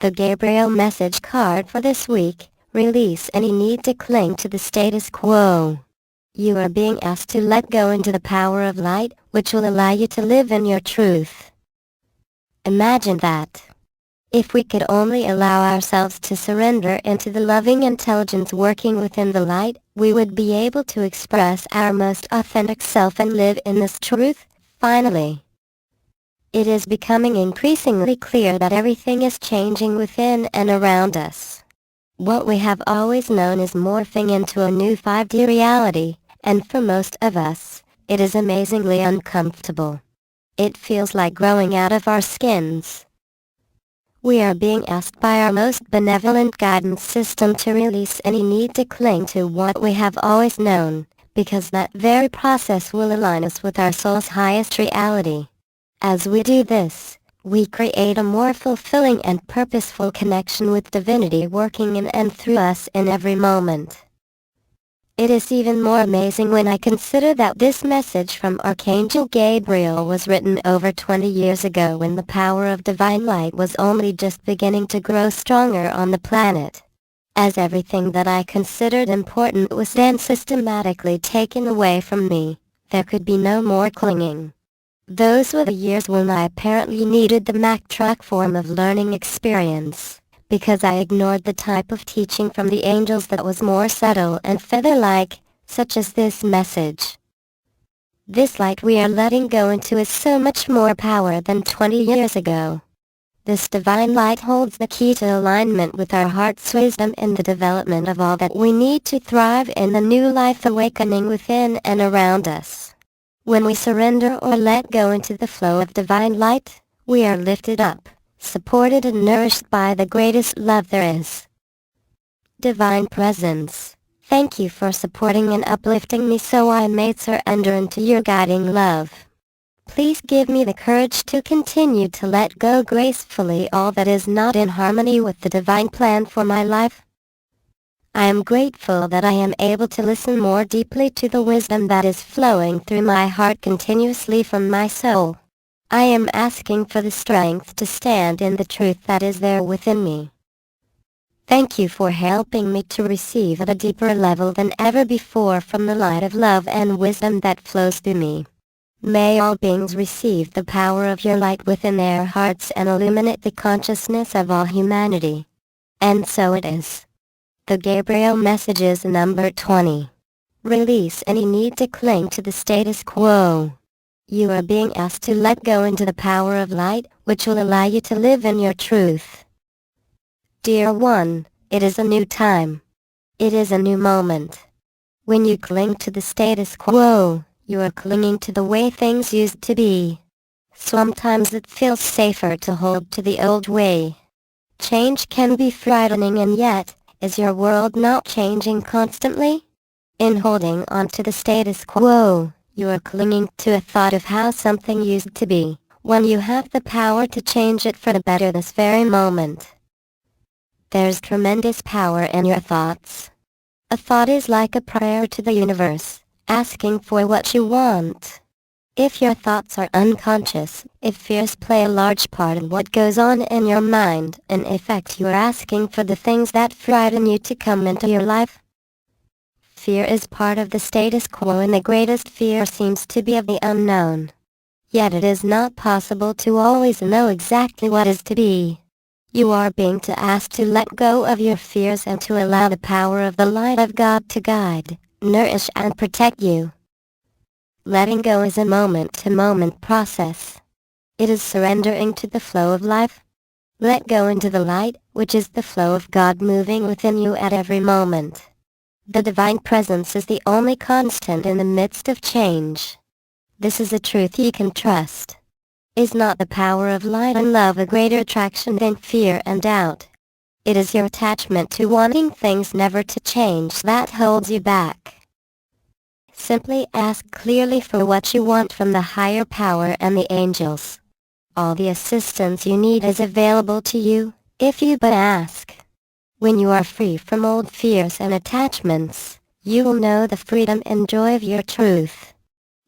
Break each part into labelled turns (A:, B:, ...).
A: The Gabriel message card for this week: release any need to cling to the status quo. You are being asked to let go into the power of light, which will allow you to live in your truth. Imagine that. If we could only allow ourselves to surrender into the loving intelligence working within the light, we would be able to express our most authentic self and live in this truth, finally. It is becoming increasingly clear that everything is changing within and around us. What we have always known is morphing into a new 5D reality, and for most of us, it is amazingly uncomfortable. It feels like growing out of our skins. We are being asked by our most benevolent guidance system to release any need to cling to what we have always known, because that very process will align us with our soul's highest reality. As we do this, we create a more fulfilling and purposeful connection with divinity working in and through us in every moment. It is even more amazing when I consider that this message from Archangel Gabriel was written over 20 years ago when the power of divine light was only just beginning to grow stronger on the planet. As everything that I considered important was then systematically taken away from me, there could be no more clinging. Those were the years when I apparently needed the Mack truck form of learning experience, because I ignored the type of teaching from the angels that was more subtle and feather-like, such as this message. This light we are letting go into is so much more power than 20 years ago. This divine light holds the key to alignment with our heart's wisdom and the development of all that we need to thrive in the new life awakening within and around us. When we surrender or let go into the flow of divine light, we are lifted up, supported and nourished by the greatest love there is. Divine Presence, thank you for supporting and uplifting me so I may surrender into your guiding love. Please give me the courage to continue to let go gracefully all that is not in harmony with the divine plan for my life. I am grateful that I am able to listen more deeply to the wisdom that is flowing through my heart continuously from my soul. I am asking for the strength to stand in the truth that is there within me. Thank you for helping me to receive at a deeper level than ever before from the light of love and wisdom that flows through me. May all beings receive the power of your light within their hearts and illuminate the consciousness of all humanity. And so it is. The Gabriel Messages number 20. Release any need to cling to the status quo. You are being asked to let go into the power of light, which will allow you to live in your truth. Dear one, it is a new time. It is a new moment. When you cling to the status quo, you are clinging to the way things used to be. Sometimes it feels safer to hold to the old way. Change can be frightening, and yet, is your world not changing constantly? In holding on to the status quo, you are clinging to a thought of how something used to be, when you have the power to change it for the better this very moment. There's tremendous power in your thoughts. A thought is like a prayer to the universe, asking for what you want. If your thoughts are unconscious, if fears play a large part in what goes on in your mind, in effect you are asking for the things that frighten you to come into your life. Fear is part of the status quo, and the greatest fear seems to be of the unknown. Yet it is not possible to always know exactly what is to be. You are being asked to let go of your fears and to allow the power of the light of God to guide, nourish and protect you. Letting go is a moment-to-moment process. It is surrendering to the flow of life. Let go into the light, which is the flow of God moving within you at every moment. The divine presence is the only constant in the midst of change. This is a truth you can trust. Is not the power of light and love a greater attraction than fear and doubt? It is your attachment to wanting things never to change that holds you back. Simply ask clearly for what you want from the higher power and the angels. All the assistance you need is available to you, if you but ask. When you are free from old fears and attachments, you will know the freedom and joy of your truth.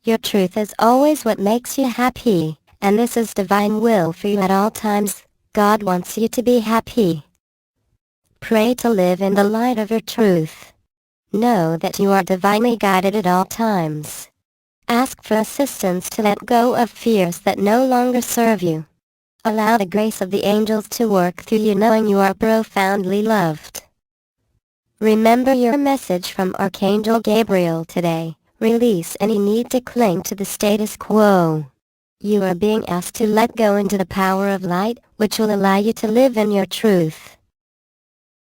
A: Your truth is always what makes you happy, and this is divine will for you at all times. God wants you to be happy. Pray to live in the light of your truth. Know that you are divinely guided at all times. Ask for assistance to let go of fears that no longer serve you. Allow the grace of the angels to work through you, knowing you are profoundly loved. Remember your message from Archangel Gabriel today. Release any need to cling to the status quo. You are being asked to let go into the power of light, which will allow you to live in your truth.